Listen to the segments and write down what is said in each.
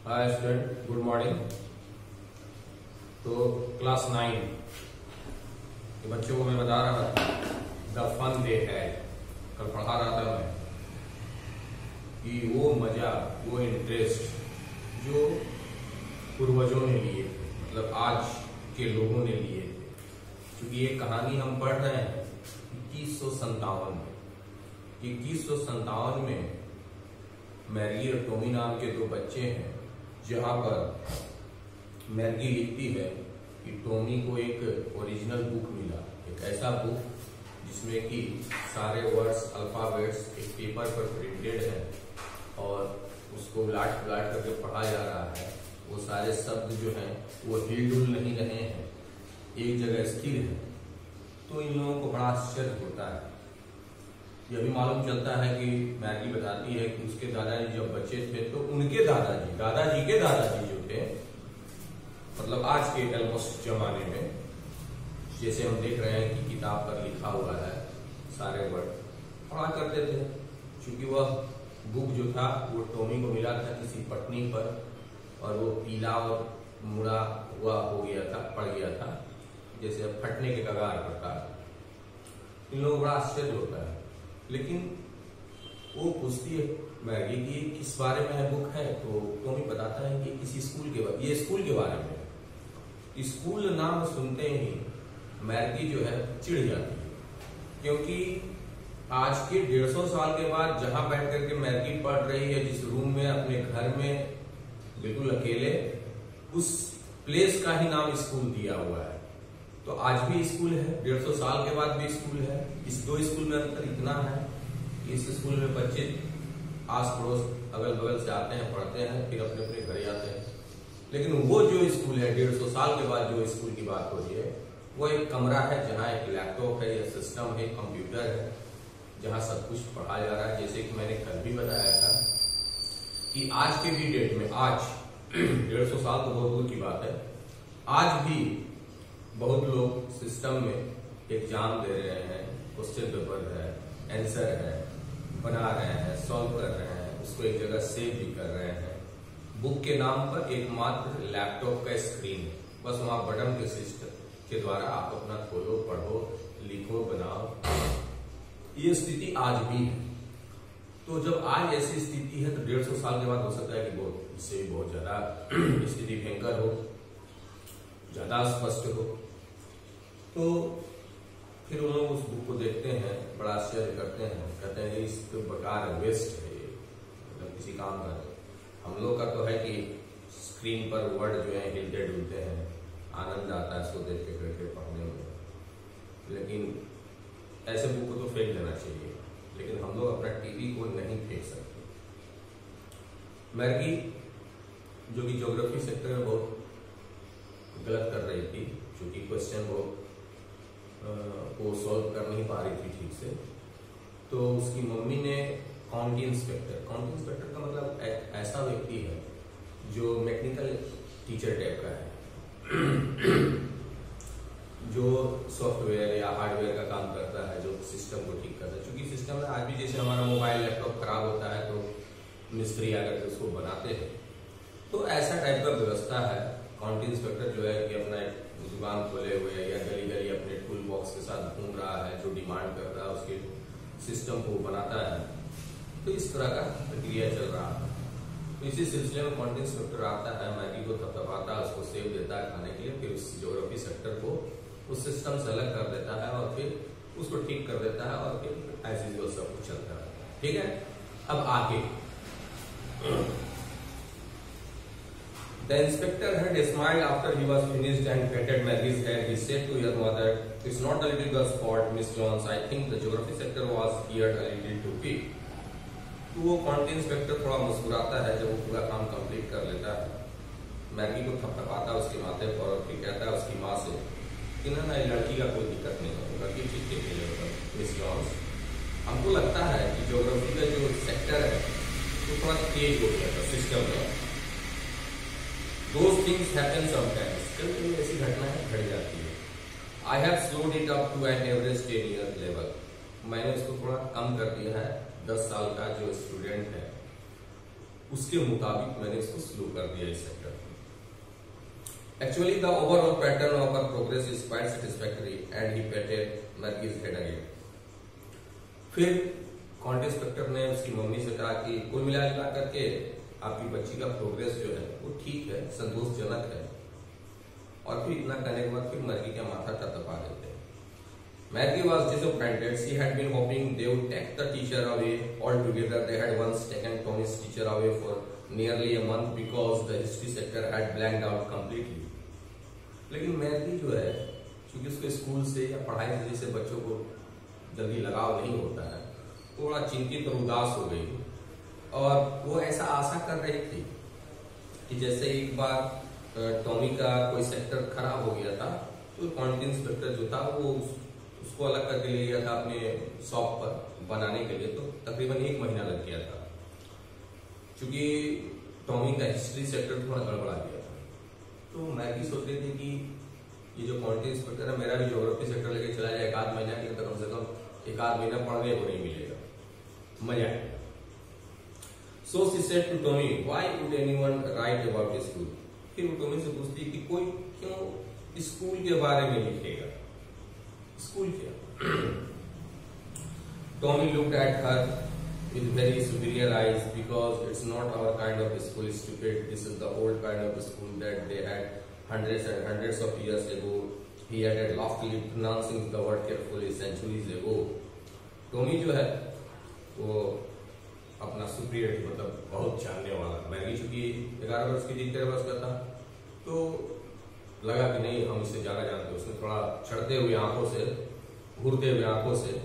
Hi student, good morning. तो class 9 के बच्चों को मैं बता रहा था द फन दे है, कल पढ़ा रहा था मैं कि वो मजा, वो इंटरेस्ट जो पूर्वजों ने लिए थे, मतलब आज के लोगों ने लिए थे। क्योंकि ये कहानी हम पढ़ रहे हैं 2157 में। 2157 में मैगी और टॉमी नाम के दो बच्चे हैं, जहां पर मैगी लिखती है कि टॉमी को एक ओरिजिनल बुक मिला, एक ऐसा बुक जिसमें कि सारे वर्ड्स, अल्फाबेट्स एक पेपर पर प्रिंटेड है और उसको उलाट पुलाट करके पढ़ा जा रहा है। वो सारे शब्द जो हैं वो हिलडुल नहीं रहे हैं, एक जगह स्थिर है। तो इन लोगों को बड़ा आश्चर्य होता है। यह भी मालूम चलता है कि मैगी बताती है कि उसके दादाजी जब बच्चे थे तो उनके दादाजी के दादाजी जो थे, मतलब आज के ऑलमोस्ट जमाने में, जैसे हम देख रहे हैं कि किताब पर लिखा हुआ है सारे वर्ड, पढ़ा करते थे। क्योंकि वह बुक जो था वो टॉमी को मिला था किसी पटनी पर, और वो पीला और मुड़ा हुआ हो गया था, पड़ गया था, जैसे फटने के कगार पर था। इन लोगों को बड़ा आश्चर्य होता है। लेकिन वो पूछती है मैगी की किस बारे में बुक है, तो टॉमी बताता है कि किसी स्कूल के बारे, ये स्कूल के बारे में है। स्कूल नाम सुनते ही मैगी जो है चिढ़ जाती है, क्योंकि आज के 150 साल के बाद जहां बैठ करके मैगी पढ़ रही है, जिस रूम में अपने घर में बिल्कुल अकेले, उस प्लेस का ही नाम स्कूल दिया हुआ है। तो आज भी स्कूल है, 150 साल के बाद भी स्कूल है। इस दो स्कूल में अंतर इतना है कि इस स्कूल में बच्चे आस पड़ोस अगल बगल से आते हैं, पढ़ते हैं, फिर अपने अपने घर जाते हैं। लेकिन वो जो स्कूल है 150 साल के बाद जो स्कूल की बात हो रही है, वो एक कमरा है जहाँ एक लैपटॉप है या सिस्टम है, कंप्यूटर है, जहाँ सब कुछ पढ़ा जा रहा है। जैसे कि मैंने कल भी बताया था कि आज के भी डेट में, आज 150 साल तो बहुत दूर की बात है, आज भी बहुत लोग सिस्टम में एग्जाम दे रहे हैं, क्वेश्चन पेपर है, आंसर है, बना रहे हैं, सॉल्व कर रहे हैं, उसको एक जगह सेव भी कर रहे हैं। बुक के नाम पर एकमात्र लैपटॉप का स्क्रीन है, बस वहां बटन के सिस्टम के द्वारा आप अपना खोलो, पढ़ो, लिखो, बनाओ। ये स्थिति आज भी है। तो जब आज ऐसी स्थिति है तो 150 साल के बाद हो सकता है कि बहुत, इससे भी बहुत ज्यादा स्थिति भयंकर हो, ज्यादा स्पष्ट हो। तो फिर उन लोग उस बुक को देखते हैं, बड़ा आश्चर्य करते हैं, कहते हैं इस तो बेकार वेस्ट है, मतलब किसी काम का नहीं। हम लोग का तो है कि स्क्रीन पर वर्ड जो है हिलते डुलते हैं, आनंद आता है इसको देख के करके पढ़ने में। लेकिन ऐसे बुक को तो फेंक देना चाहिए, लेकिन हम लोग अपना टीवी को नहीं फेंक सकते। मैगी जो कि ज्योग्राफी सेक्टर में बहुत गलत कर रही थी, क्योंकि क्वेश्चन वो सॉल्व कर नहीं पा रही थी ठीक से, तो उसकी मम्मी ने काउंटी इंस्पेक्टर का मतलब एक ऐसा व्यक्ति है जो मैकेनिकल टीचर टाइप का है, जो सॉफ्टवेयर या हार्डवेयर का काम करता है, जो सिस्टम को ठीक करता है। क्योंकि सिस्टम में आज भी जैसे हमारा मोबाइल लैपटॉप खराब होता है तो मिस्त्री आकर के उसको बनाते हैं, तो ऐसा टाइप का व्यवस्था है। काउंटी इंस्पेक्टर जो है कि अपना एक दुकान खोले हुए या गली गली अपने टूल बॉक्स के साथ घूम रहा है, जो डिमांड कर रहा है उसके सिस्टम को बनाता है। तो इस तरह का प्रक्रिया चल रहा है। तो इसी सिलसिले में काउंटी इंस्पेक्टर आता है, मैगी को थपथपाता है, उसको सेव देता है खाने के लिए, फिर उस ज्योग्राफी सेक्टर को उस सिस्टम से अलग कर देता है और फिर उसको ठीक कर देता है, और फिर ऐसे जो सब कुछ चलता है। ठीक है, अब आगे The inspector had smiled after he was finished and patted Maggie's head. He said to her mother, "It's not the little girl's fault, Miss Jones. I think the geography sector was geared a little too big." तो वो county inspector थोड़ा मुस्कुराता है जब वो पूरा काम complete कर लेता है। मैगी को थपथपाता है उसके माथे पर और फिर कहता है उसकी माँ से कि ना लड़की का कोई दिक्कत नहीं है, लड़की ठीक ठीक है मिस जॉन्स। हमको लगता है कि ज्योग्राफी का जो सेक्टर है वो थोड़ा तेज हो गया था सिस्टम में। Those things happen sometimes. कभी ऐसी घटनाएं घट जाती है। I have slowed it up to an average 10-year level. मैंने उसको थोड़ा कम कर दिया है। 10 साल का जो स्टूडेंट है उसके मुताबिक मैंने इसको स्लो कर दिया इस सेक्टर को। Actually, the overall pattern of our progress is quite satisfactory, and he patted Margie's head again. फिर कॉन्टेस्ट इंस्पेक्टर ने उसकी मम्मी से कहा कि कुल मिला करके आपकी बच्ची का प्रोग्रेस जो है वो ठीक है, संतोषजनक है। और फिर इतना करने के बाद फिर मर्गी का माथा टपका देते हैं। Maggie was disappointed. She had been hoping they would take the teacher away altogether. They had once taken Tommy's teacher away for nearly a month because the history sector had blanked out completely. लेकिन Maggi जो है, क्योंकि उसके school से या पढ़ाई से जैसे बच्चों को जल्दी लगाव नहीं होता है, थोड़ा चिंतित और उदास हो गई। और वो ऐसा आशा कर रही थी कि जैसे एक बार टॉमी का कोई सेक्टर खराब हो गया था, तो क्वांटिटी इंस्पेक्टर जो था वो उसको अलग करके ले गया था अपने शॉप पर बनाने के लिए। तो तकरीबन 1 महीना लग गया था, क्योंकि टॉमी का हिस्ट्री सेक्टर थोड़ा गड़बड़ा गया था। तो मैगी सोच रही थी कि ये जो क्वांटिटी इंस्पेक्टर है, मेरा भी ज्योग्राफी सेक्टर लेके चला जाए 1 आध महीना के लिए, तो कम से कम 1 आध महीना पढ़ने को नहीं मिलेगा, मजा आएगा। So she said to Tommy, why would anyone write about school? फिर वो टॉमी से पूछती कि कोई क्यों स्कूल के बारे में लिखेगा? स्कूल क्या? Tommy looked at her with very superior eyes, because it's not our kind of school, stupid. This is the old kind of school that they had hundreds and hundreds of years ago. He added loftily, pronouncing the word carefully, centuries ago. Tommy जो है वो अपना superior मतलब बहुत जानने वाला। Maggi चूंकि 11 वर्ष की थी, 13 वर्ष का था, तो लगा कि नहीं हम इससे ज्यादा जानते। उसने थोड़ा चढ़ते हुए आंखों से, घूरते हुए आंखों से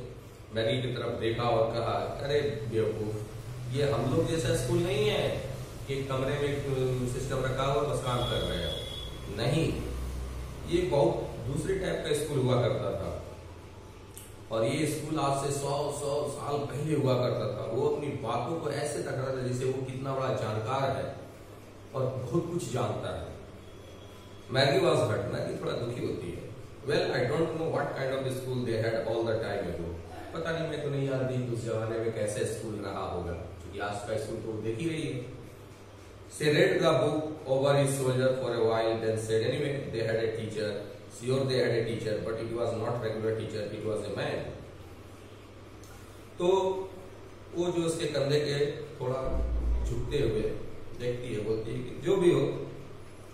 मैगी की तरफ देखा और कहा, अरे बेवकूफ, ये हम लोग जैसा स्कूल नहीं है कि कमरे में सिस्टम रखा हुआ बस काम कर रहे हैं। नहीं, ये बहुत दूसरे टाइप का स्कूल हुआ करता था। और ये स्कूल आज से 100 साल पहले हुआ करता था। वो अपनी बातों को ऐसे टकरा था जैसे वो कितना बड़ा जानकार है और बहुत कुछ जानता है। मैगी वाज हर्ट, मैगी थोड़ा दुखी होती है। Well, I don't know what kind of school they had all the time ago. पता नहीं, मैं तो नहीं जानती उस जमाने में कैसे स्कूल रहा होगा, क्योंकि आज का स्कूल तो देख ही रही है। She read the book over his shoulder for a while, then said, anyway, they had a teacher. Sure, they had a teacher, but it was not regular teacher, it was a man. तो वो जो उसके कंधे के थोड़ा झुकते हुए देखती है, बोलती है कि जो भी हो,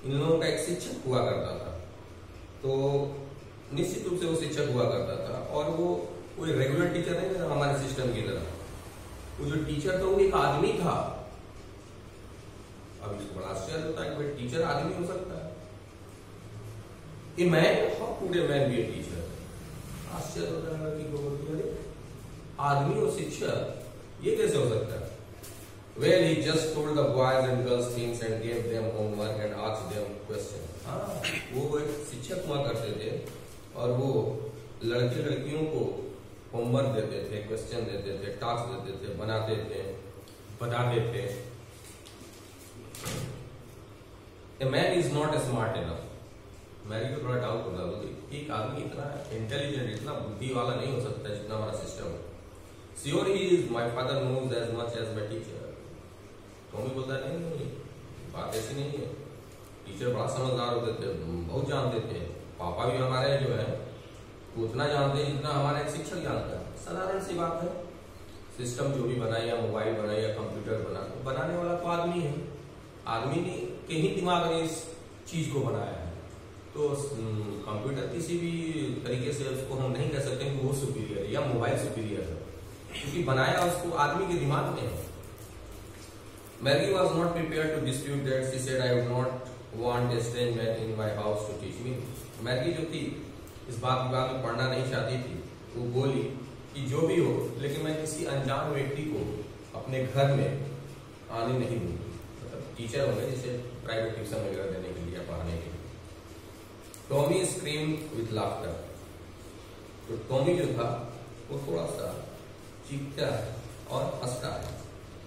इन लोगों का एक शिक्षक हुआ करता था। तो निश्चित रूप से वो शिक्षक हुआ करता था, और वो कोई रेगुलर टीचर नहीं था हमारे सिस्टम की तरह। वो जो टीचर था वो एक आदमी था। अब इसको बड़ा आश्चर्य होता है कि टीचर आदमी हो सकता है। A man, how could a man be a teacher? आश्चर्य होता है कि अरे आदमी और शिक्षक ये कैसे हो सकता है? Well, he just told the boys and girls things and gave them homework and asked them questions. हाँ, वो एक शिक्षक हुआ करते थे और वो लड़के लड़कियों को होमवर्क देते थे, क्वेश्चन देते थे, टास्क देते थे, बनाते थे, बताते थे। A man is not smart enough. Mary को थोड़ा डाउट होता है, एक आदमी इतना इंटेलिजेंट, इतना बुद्धि वाला नहीं हो सकता जितना हमारा सिस्टम है। Sure, he is. My father knows as much as my teacher. Tommy बोलता है नहीं, बात ऐसी नहीं है। टीचर बड़ा समझदार होते थे, बहुत जानते थे। पापा भी हमारे जो है वो उतना जानते हैं जितना हमारा एक शिक्षक जानता है। साधारण सी बात है। सिस्टम जो भी बनाए, या मोबाइल बनाए या कंप्यूटर बना, तो बनाने वाला तो आदमी है। आदमी ने के ही दिमाग ने इस चीज को बनाया है। तो कंप्यूटर किसी भी तरीके से उसको हम नहीं कह सकते कि वो सुपीरियर है या मोबाइल सुपीरियर है, क्योंकि बनाया उसको आदमी के दिमाग में है। Maggie was not prepared to dispute that. She said, I would not want a strange man in my house to teach me. Maggi जो थी इस बात में पढ़ना नहीं चाहती थी। वो बोली कि जो भी हो, लेकिन मैं किसी अनजान व्यक्ति को अपने घर में आने नहीं दूंगी। मतलब टीचर होंगे जैसे प्राइवेट ट्यूशन वगैरह देने के लिए, पढ़ाने के लिए। Tommy scream with laughter. तो टॉमी जो था वो थोड़ा सा चीखता है और हंसता है।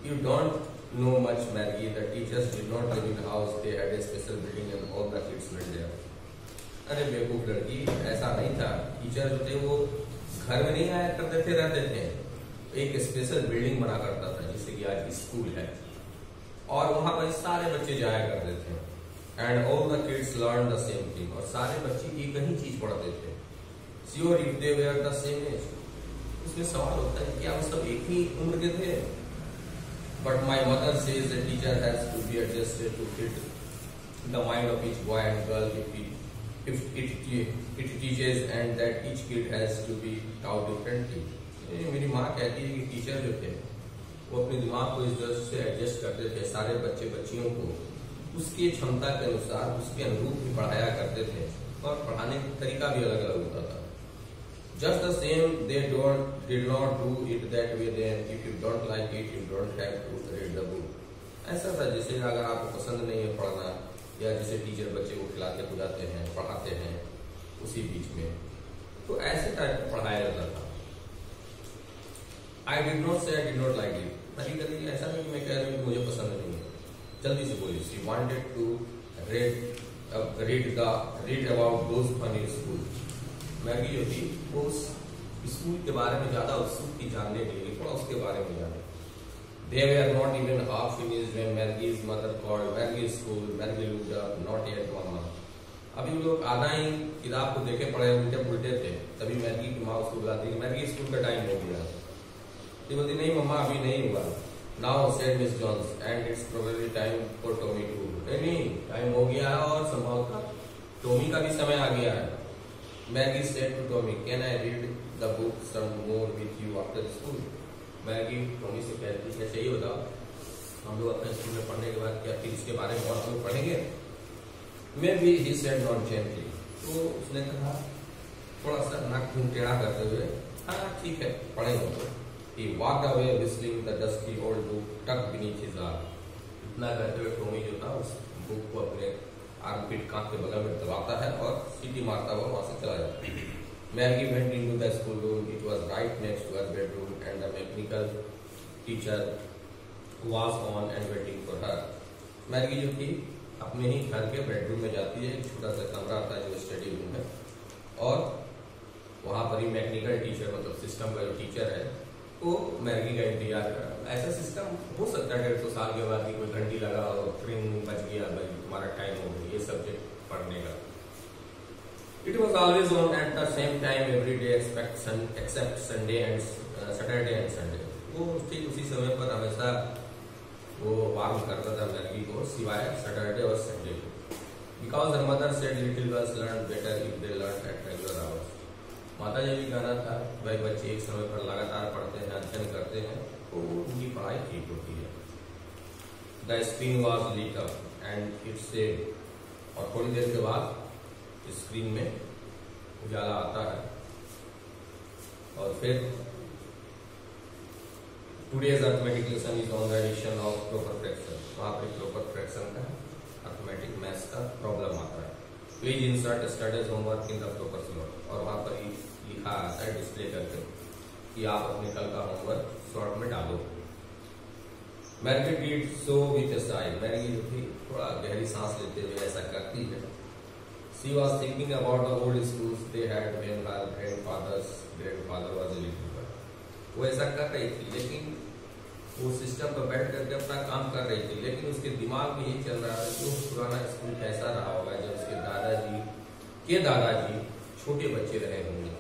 You don't know much, Maggie. The teachers did not live in the house. They had a special building and all the kids went there. अरे बेवकूफ लड़की, ऐसा नहीं था। टीचर जो थे वो घर में नहीं आया करते थे, रहते थे। एक स्पेशल बिल्डिंग बना करता था, जिससे कि आज स्कूल है। और वहां पर सारे बच्चे जाया करते थे। And all the kids learn the same thing, और सारे बच्चे एक ही चीज पढ़ते थे। Sure if they were the same age, उसमें सवाल होता है क्या वो सब एक ही उम्र के थे? But my mother says the teacher has to be adjusted to fit the mind of each boy and girl if it teaches and that each kid has to be taught differently। मेरी माँ कहती है कि teacher जो थे वो अपने दिमाग को इस तरह से एडजस्ट करते थे, सारे बच्चे बच्चियों को उसकी क्षमता के अनुसार उसके अनुरूप ही पढ़ाया करते थे, और पढ़ाने का तरीका भी अलग अलग होता था। Just the same, they did not do it that way then if you don't like it you don't have to read the book। ऐसा था जैसे अगर आपको पसंद नहीं है पढ़ना, या जैसे टीचर बच्चे को खिलाते बुलाते हैं पढ़ाते हैं उसी बीच में, तो ऐसे टाइप पढ़ाया जाता था। I did not say I did not like it, कभी ऐसा नहीं मैं कह रहा हूँ कि मुझे पसंद नहीं है, जल्दी से बोलिए। She wanted to read about those fun in school। Maggi जो थी वो स्कूल के बारे में ज्यादा उत्सुक थी जानने के लिए, थोड़ा उसके बारे में जाने। They were not even half finished when Margie's mother called Margie's school। Margie looked up, not yet mama। अभी लोग आधा ही किताब को देखे पढ़े उल्टे पुलटे थे, तभी मैगी की माँ उसको बुलाती है मैगी स्कूल का टाइम हो गया। ये बोलती नहीं मम्मा अभी नहीं हुआ। Now said Miss Jones and it's probably time for Tommy too। नहीं टाइम हो गया है और संभवतः टॉमी का भी समय आ गया है। Maggie said to Tommy, can I read the book some more with you after school। Maggi Tommy से कहती है चाहिए बताओ, हम लोग अपने स्कूल में पढ़ने के बाद क्या फिर इसके बारे में और हम पढ़ेंगे? Maybe he said not gently। तो उसने कहा थोड़ा सा नाक टेढ़ा करते हुए हाँ ठीक है पढ़ेंगे। He walked away whistling the dusty old book tucked beneath his arm। इतना कहते हुए टॉमी जो था उस बुक को अपने आर्मपिट कांध के बगल में दबाता है और सीटी मारता हुआ वहां से चला जाता है। Maggie went into the school room। It was right next to her bedroom and the mechanical teacher was on and waiting for her। Maggie जो थी अपने ही घर के बेडरूम में जाती है, एक छोटा सा कमरा था जो स्टडी रूम है, और वहां पर ही मैकेनिकल टीचर मतलब सिस्टम का जो टीचर है वो मैगी का इंतजार कर रहा है। ऐसा सिस्टम हो सकता है 150 साल के बाद कोई घंटी लगा और ट्रेन बच गया भाई तुम्हारा टाइम हो गया ये सब्जेक्ट पढ़ने का। It was always on at the same time every day except Sunday and Saturday and Sunday। वो ठीक उसी समय पर हमेशा वो वार्म करता था मैगी को सिवाय सैटरडे और संडे को। Because her mother said little girls learn better if they learn at regular hours। माता जी भी कहना था भाई बच्चे एक समय पर लगातार पढ़ते हैं अध्ययन करते हैं तो उनकी पढ़ाई ठीक होती है। The screen was lit up and it said, और थोड़ी देर के बाद स्क्रीन में उजाला आता है और फिर today's arithmetic lesson is on the addition of proper fraction. वहां पर प्रॉपर फ्रैक्शन का अर्थमेटिक मैथ्स का प्रॉब्लम आता है। Please insert studies homework in the proper slot, और वहां पर ही लिखा आता है डिस्प्ले करके कि आप अपने कल का होमवर्क स्लॉट में डालो। Maggie did so with a sigh. Maggie जो थी थोड़ा गहरी सांस लेते हुए ऐसा करती है। She was thinking about the old schools they had when her grandfather was a little boy। वो ऐसा कर रही थी लेकिन वो सिस्टम पर बैठ करके अपना काम कर रही थी, लेकिन उसके दिमाग में ये चल रहा था कि वो पुराना स्कूल कैसा रहा होगा जब उसके दादाजी छोटे बच्चे रहे होंगे।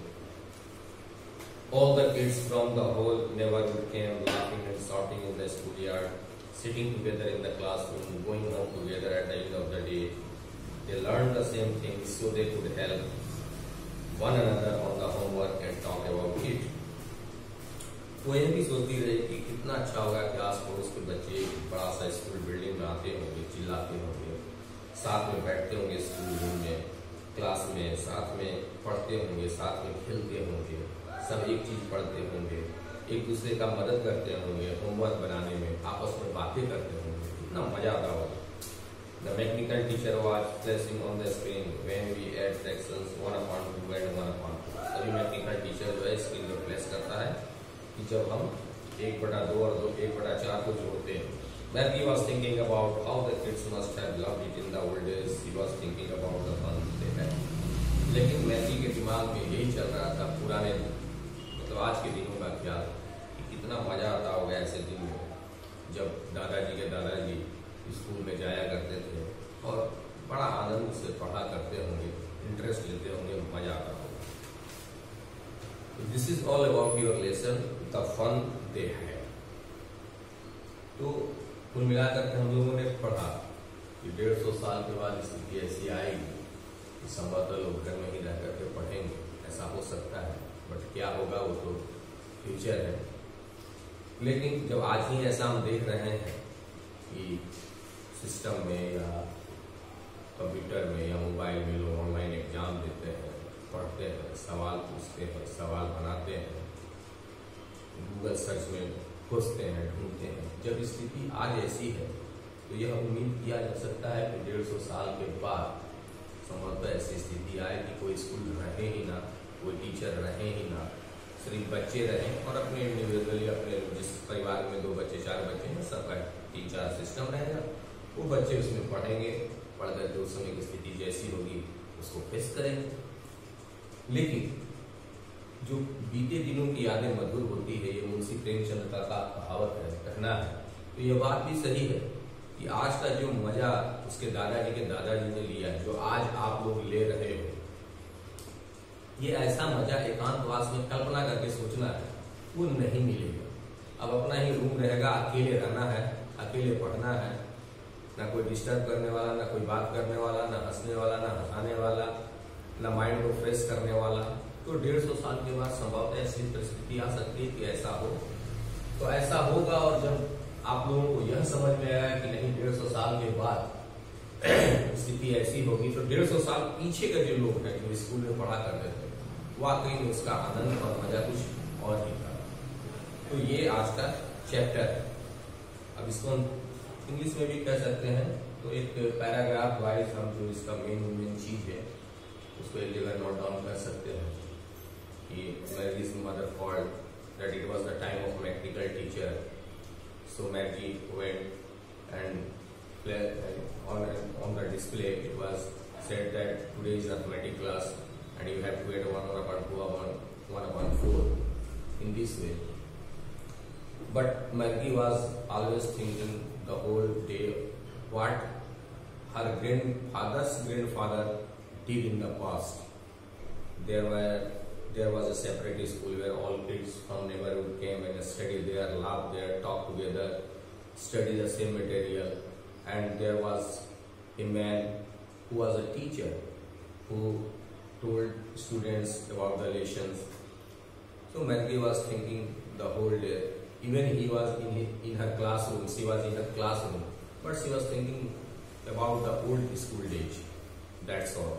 All the kids from the whole neighborhood came laughing and shouting in the schoolyard, sitting together in the classroom, going home together at the end of the day। They learned the same things so they could help one another on the homework and talk about it। वो यह भी सोचती रही कि कितना अच्छा होगा कि आस पड़ोस के बच्चे बड़ा सा स्कूल बिल्डिंग में आते होंगे, चिल्लाते होंगे, साथ में बैठते होंगे स्कूल रूम में क्लास में, साथ में पढ़ते होंगे, साथ में खेलते होंगे, सब एक चीज पढ़ते होंगे, एक दूसरे का मदद करते होंगे होमवर्क बनाने में, आपस में बातें करते होंगे, कितना मजा आता होगा। The mechanical teacher was flashing on the screen when we add fractions 1/2 and 1/2। अभी मैकेनिकल टीचर जो है स्क्रीन पर फ्लैश करता है कि जब हम 1/2 और 1/4 को जोड़ते हैं। Maggie was thinking about how the kids must have loved it in the old days। She was thinking about the fun they had। लेकिन मैगी के दिमाग में यही चल रहा था पुराने मतलब आज के दिनों का ख्याल कि कितना मजा आता होगा ऐसे दिन में जब दादाजी के दादाजी स्कूल में जाया करते थे और बड़ा आनंद से पढ़ा करते होंगे, इंटरेस्ट लेते होंगे, मजा आता होगा। This is all about your lesson the fun they had. तो कुल मिलाकर के हम लोगों ने पढ़ा कि 150 साल के बाद स्थिति ऐसी आएगी कि संभवतः लोग घर में ही रह करके पढ़ेंगे, ऐसा हो सकता है, बट क्या होगा वो तो फ्यूचर है। लेकिन जब आज ही ऐसा हम देख रहे हैं कि सिस्टम में या कंप्यूटर में या मोबाइल में लोग ऑनलाइन एग्जाम देते हैं, पढ़ते हैं, सवाल पूछते हैं, सवाल बनाते हैं, गूगल सर्च में खोजते हैं, ढूंढते हैं, जब स्थिति आज ऐसी है तो यह उम्मीद किया जा सकता है कि 150 साल के बाद संभवतः ऐसी स्थिति आए कि कोई स्कूल रहे ही ना, कोई टीचर रहे ही ना, सिर्फ बच्चे रहें और अपने इंडिविजुअली अपने जिस परिवार में 2 बच्चे 4 बच्चे हैं सबका 3-4 सिस्टम रहेगा, वो बच्चे उसमें पढ़ेंगे, पढ़ करके उस समय की स्थिति जैसी होगी उसको फेस करेंगे। लेकिन जो बीते दिनों की यादें मधुर होती है, ये मुंशी प्रेमचंद का कहावत है, कहना है, तो ये बात भी सही है कि आज का जो मजा उसके दादाजी के दादाजी ने लिया, जो आज आप लोग ले रहे हो, ये ऐसा मजा एकांतवास में कल्पना करके सोचना है वो नहीं मिलेगा। अब अपना ही रूम रहेगा, अकेले रहना है, अकेले पढ़ना है, ना कोई डिस्टर्ब करने वाला, ना कोई बात करने वाला, ना हंसने वाला, ना हंसाने वाला, ना माइंड को फ्रेश करने वाला। तो 150 साल के बाद संभवतः ऐसी परिस्थिति आ सकती है कि ऐसा हो, तो ऐसा होगा। और जब आप लोगों को यह समझ में आया कि नहीं 150 साल के बाद स्थिति ऐसी होगी, तो 150 साल पीछे के जो लोग हैं जो स्कूल में पढ़ा करते थे, वाकई में उसका आनंद और मजा कुछ और ही था। तो ये आज का चैप्टर है। अब इसको इंग्लिश में भी कह सकते हैं, तो एक पैराग्राफ वाइज हम जो इसका मेन चीज है उसको एक जगह नोट डाउन कर सकते हैं कि Mary's mother called that it was the time of mathematical teacher, so Mary went and on the display it was said that today is arithmetic class and you have to add 1/4 in this way. But Maggie was always thinking the whole day what her grandfather's grandfather did in the past. There was a separate school where all kids from neighborhood came and studied there, laughed there, talked together, studied the same material, and there was a man who was a teacher who told students about the lessons. So Maggie was thinking the whole day. Even he was in her classroom, she was in her classroom, but she was thinking about the old school days. That's all.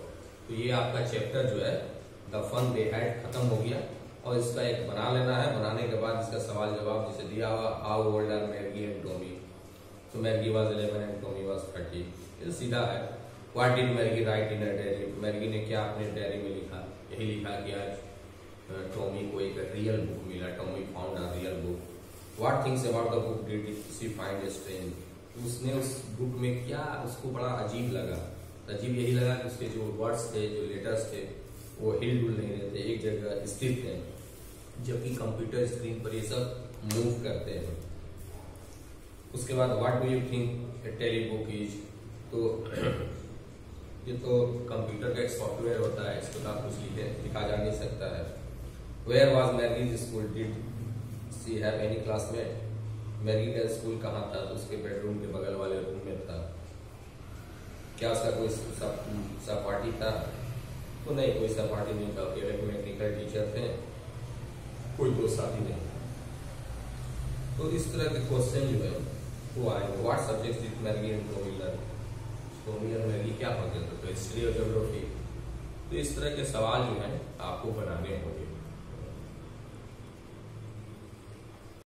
तो ये आपका chapter जो है the fun they had खत्म हो गया, और इसका एक बना लेना है। बनाने के बाद इसका सवाल जवाब जैसे दिया हुआ, how old are Maggie and Tommy, तो Maggie was 11 and Tommy was 30, ये सीधा है। What did Maggie write in a diary, Maggie ने क्या अपने डायरी में लिखा, यही लिखा कि आज टॉमी को एक रियल बुक मिला, Tommy found a real book. What things about the book did she find strange, उसने उस बुक में क्या उसको बड़ा अजीब लगा। अजीब यही लगा कि उसके जो वर्ड्स थे, जो लेटर्स थे, वो हिल डुल नहीं रहे थे, एक जगह स्थित थे, जबकि कंप्यूटर स्क्रीन पर ये सब मूव करते हैं। उसके बाद what do you think a telebook is, तो ये तो कंप्यूटर का एक सॉफ्टवेयर होता है, इसको आप कुछ लिखा जा नहीं सकता है। Where was Mary's school, did she have any classmate, Mary का स्कूल कहाँ था, तो उसके बेडरूम के बगल वाले रूम में था। क्या उसका कोई सहपाठी था, तो नहीं, कोई सहपाठी नहीं था, केवल मैथमेटिकल टीचर थे, कोई दोस्त साथी नहीं। तो इस तरह के क्वेश्चन जो है वो आएंगे। What subjects did Mary and Tommy learn, Tommy और मैरी क्या पढ़ते थे, तो हिस्ट्री और ज्योग्राफी। तो इस तरह के सवाल जो है आपको बनाने होंगे।